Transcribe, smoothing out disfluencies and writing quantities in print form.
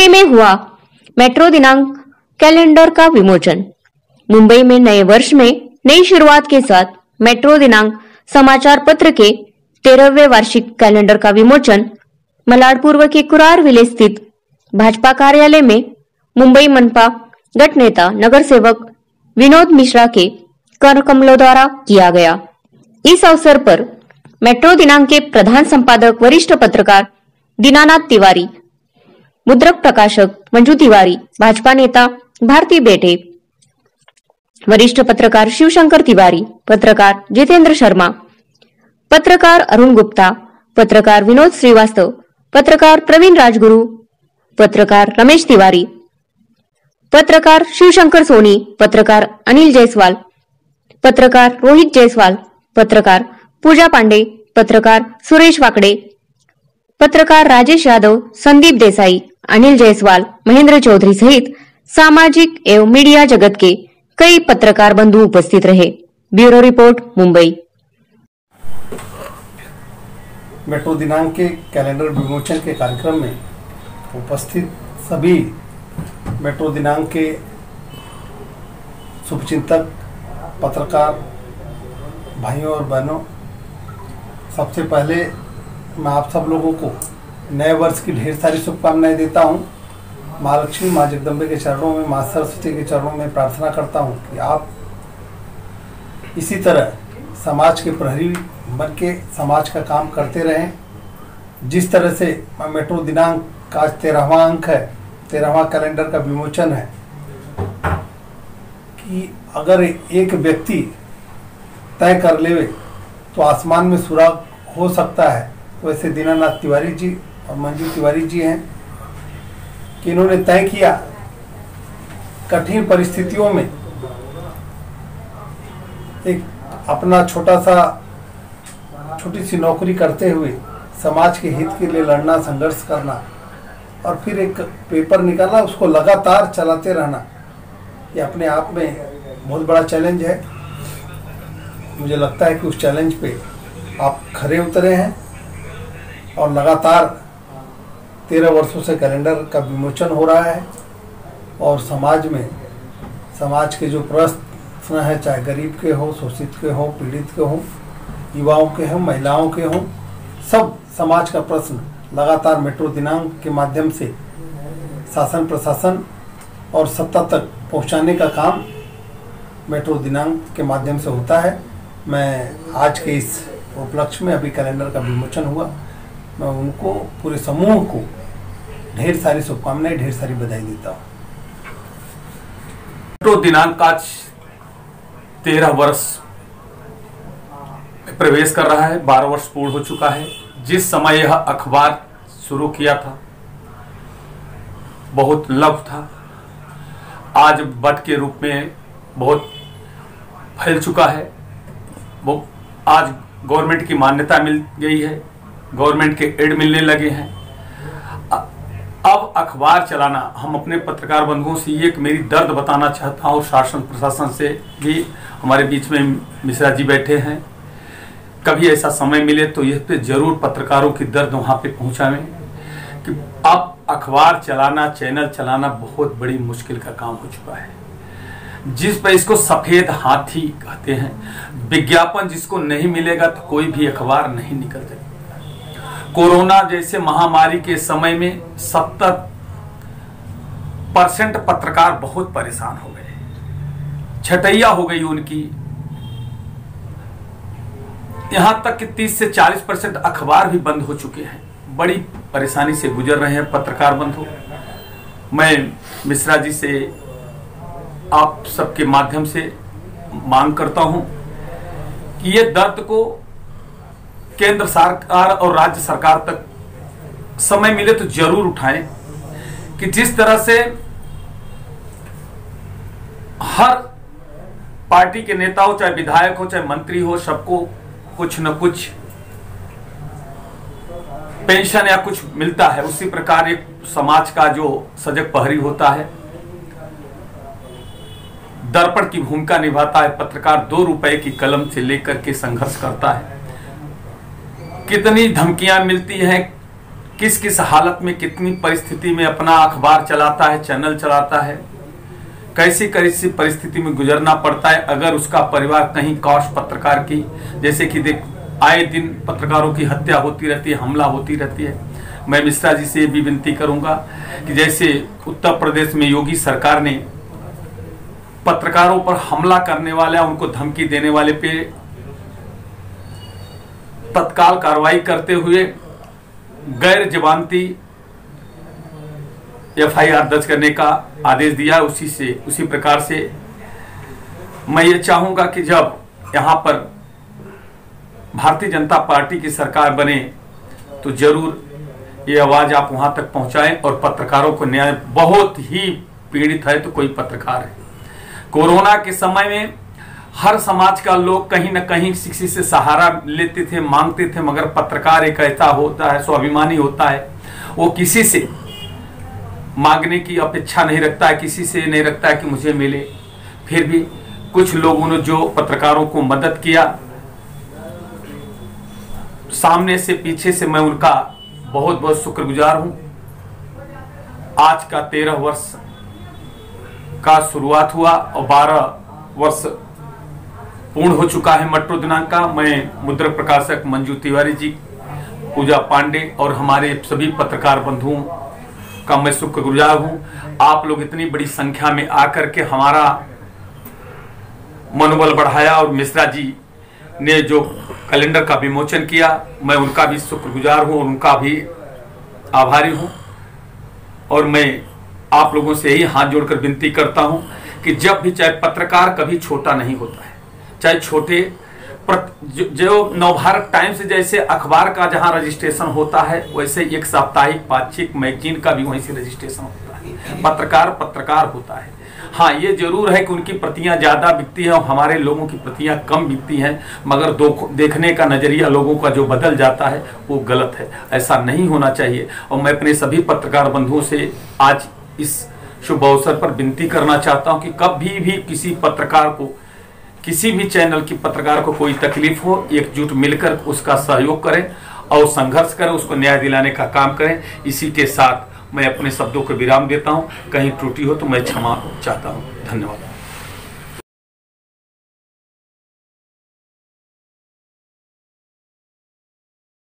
मुंबई में हुआ मेट्रो दिनांक कैलेंडर का विमोचन। मुंबई में नए वर्ष में नई शुरुआत के साथ मेट्रो दिनांक समाचार पत्र के 13वें वार्षिक कैलेंडर का विमोचन मलाड पूर्व के कुरार विले स्थित भाजपा कार्यालय में मुंबई मनपा गठ नेता नगर सेवक विनोद मिश्रा के कर कमलों द्वारा किया गया। इस अवसर पर मेट्रो दिनांक के प्रधान संपादक वरिष्ठ पत्रकार दीनानाथ तिवारी, मुद्रक प्रकाशक मंजू तिवारी, भाजपा नेता भारती बेटे, वरिष्ठ पत्रकार शिवशंकर तिवारी, पत्रकार जितेंद्र शर्मा, पत्रकार अरुण गुप्ता, पत्रकार विनोद श्रीवास्तव, पत्रकार प्रवीण राजगुरु, पत्रकार रमेश तिवारी, पत्रकार शिवशंकर सोनी, पत्रकार अनिल जायसवाल, पत्रकार रोहित जायसवाल, पत्रकार पूजा पांडे, पत्रकार सुरेश वाकड़े, पत्रकार राजेश यादव, संदीप देसाई, अनिल जायसवाल, महेंद्र चौधरी सहित सामाजिक एवं मीडिया जगत के कई पत्रकार बंधु उपस्थित रहे। Bureau report, Mumbai. मेट्रो दिनांक के कैलेंडर विमोचन के कार्यक्रम में उपस्थित सभी मेट्रो दिनांक के शुभचिंतक, पत्रकार भाइयों और बहनों, सबसे पहले मैं आप सब लोगों को नए वर्ष की ढेर सारी शुभकामनाएं देता हूं। माँ लक्ष्मी, माँ जगदम्बे के चरणों में, माँ सरस्वती के चरणों में प्रार्थना करता हूं कि आप इसी तरह समाज के प्रहरी बन के समाज का काम करते रहें। जिस तरह से मेट्रो दिनांक का आज 13वां अंक है, 13वां कैलेंडर का विमोचन है, कि अगर एक व्यक्ति तय कर ले तो आसमान में सुराग हो सकता है, वैसे दीनानाथ तिवारी जी और मंजू तिवारी जी हैं कि इन्होंने तय किया कठिन परिस्थितियों में एक अपना छोटी सी नौकरी करते हुए समाज के हित के लिए लड़ना, संघर्ष करना और फिर एक पेपर निकालना, उसको लगातार चलाते रहना, ये अपने आप में बहुत बड़ा चैलेंज है। मुझे लगता है कि उस चैलेंज पे आप खरे उतरे हैं और लगातार 13 वर्षों से कैलेंडर का विमोचन हो रहा है और समाज में समाज के जो प्रश्न है, चाहे गरीब के हो, शोषित के हो, पीड़ित के हो, युवाओं के हो, महिलाओं के हो, सब समाज का प्रश्न लगातार मेट्रो दिनांक के माध्यम से शासन प्रशासन और सत्ता तक पहुंचाने का काम मेट्रो दिनांक के माध्यम से होता है। मैं आज के इस उपलक्ष्य में, अभी कैलेंडर का विमोचन हुआ, मैं उनको, पूरे समूह को ढेर सारी शुभकामनाएं, ढेर सारी बधाई देता हूँ। मेट्रो दिनांक आज 13 वर्ष में प्रवेश कर रहा है, 12 वर्ष पूर्ण हो चुका है। जिस समय यह अखबार शुरू किया था बहुत लघु था, आज बट के रूप में बहुत फैल चुका है। वो आज गवर्नमेंट की मान्यता मिल गई है, गवर्नमेंट के एड मिलने लगे हैं। अब अखबार चलाना, हम अपने पत्रकार बंधुओं से ये मेरी दर्द बताना चाहता हूँ और शासन प्रशासन से भी, हमारे बीच में मिश्रा जी बैठे हैं, कभी ऐसा समय मिले तो यह पे जरूर पत्रकारों की दर्द वहाँ पे पहुँचावें कि अब अखबार चलाना, चैनल चलाना बहुत बड़ी मुश्किल का काम हो चुका है। जिस पर इसको सफेद हाथी कहते हैं, विज्ञापन जिसको नहीं मिलेगा तो कोई भी अखबार नहीं निकल सकता। कोरोना जैसे महामारी के समय में 70% पत्रकार बहुत परेशान हो गए, छटैया हो गई उनकी, यहां तक कि 30 से 40% अखबार भी बंद हो चुके हैं। बड़ी परेशानी से गुजर रहे हैं पत्रकार बंधु। मैं मिश्रा जी से, आप सबके माध्यम से मांग करता हूं कि ये दर्द को केंद्र सरकार और राज्य सरकार तक समय मिले तो जरूर उठाएं कि जिस तरह से हर पार्टी के नेता हो, चाहे विधायक हो, चाहे मंत्री हो, सबको कुछ न कुछ पेंशन या कुछ मिलता है, उसी प्रकार एक समाज का जो सजग प्रहरी होता है, दर्पण की भूमिका निभाता है। पत्रकार 2 रुपए की कलम से लेकर के संघर्ष करता है। कितनी धमकियां मिलती हैं, किस किस हालत में, कितनी परिस्थिति में अपना अखबार चलाता है, चैनल चलाता है, कैसी कैसी परिस्थिति में गुजरना पड़ता है अगर उसका परिवार कहीं कौश पत्रकार की, जैसे कि देख आए दिन पत्रकारों की हत्या होती रहती है, हमला होती रहती है। मैं मिश्रा जी से भी विनती करूंगा कि जैसे उत्तर प्रदेश में योगी सरकार ने पत्रकारों पर हमला करने वाले, उनको धमकी देने वाले पे तत्काल कार्रवाई करते हुए गैर जमानती FIR दर्ज करने का आदेश दिया। उसी प्रकार से मैं ये चाहूंगा कि जब यहाँ पर भारतीय जनता पार्टी की सरकार बने तो जरूर ये आवाज आप वहां तक पहुंचाएं और पत्रकारों को न्याय, बहुत ही पीड़ित है तो कोई पत्रकार है। कोरोना के समय में हर समाज का लोग कहीं ना कहीं किसी से सहारा लेते थे, मांगते थे, मगर पत्रकार एक ऐसा होता है, स्वाभिमानी होता है, वो किसी से मांगने की अपेक्षा नहीं रखता है, किसी से नहीं रखता है कि मुझे मिले। फिर भी कुछ लोगों ने जो पत्रकारों को मदद किया, सामने से पीछे से मैं उनका बहुत बहुत शुक्रगुजार हूं। आज का 13 वर्ष का शुरुआत हुआ और 12 वर्ष पूर्ण हो चुका है मेट्रो दिनांक का। मैं मुद्रक प्रकाशक मंजू तिवारी जी, पूजा पांडे और हमारे सभी पत्रकार बंधुओं का मैं शुक्रगुजार हूं। आप लोग इतनी बड़ी संख्या में आकर के हमारा मनोबल बढ़ाया और मिश्रा जी ने जो कैलेंडर का विमोचन किया, मैं उनका भी शुक्रगुजार हूं और उनका भी आभारी हूं। और मैं आप लोगों से यही हाथ जोड़कर विनती करता हूं कि जब भी, चाहे पत्रकार कभी छोटा नहीं होता है, चाहे छोटे जो नवभारत टाइम्स जैसे अखबार का जहां रजिस्ट्रेशन होता है, वैसे एक साप्ताहिक पाक्षिक मैगजीन का भी वहीं से रजिस्ट्रेशन होता है। पत्रकार होता है। हाँ, ये जरूर है कि उनकी प्रतियां ज्यादा बिकती है और हमारे लोगों की प्रतियां कम बिकती हैं, मगर देखने का नजरिया लोगों का जो बदल जाता है वो गलत है। ऐसा नहीं होना चाहिए। और मैं अपने सभी पत्रकार बंधुओं से आज इस शुभ अवसर पर विनती करना चाहता हूं कि कभी भी किसी पत्रकार को, किसी भी चैनल की पत्रकार को कोई तकलीफ हो, एकजुट मिलकर उसका सहयोग करें और संघर्ष करें, उसको न्याय दिलाने का काम करें। इसी के साथ मैं अपने शब्दों को विराम देता हूं। कहीं त्रुटि हो तो मैं क्षमा चाहता हूं। धन्यवाद।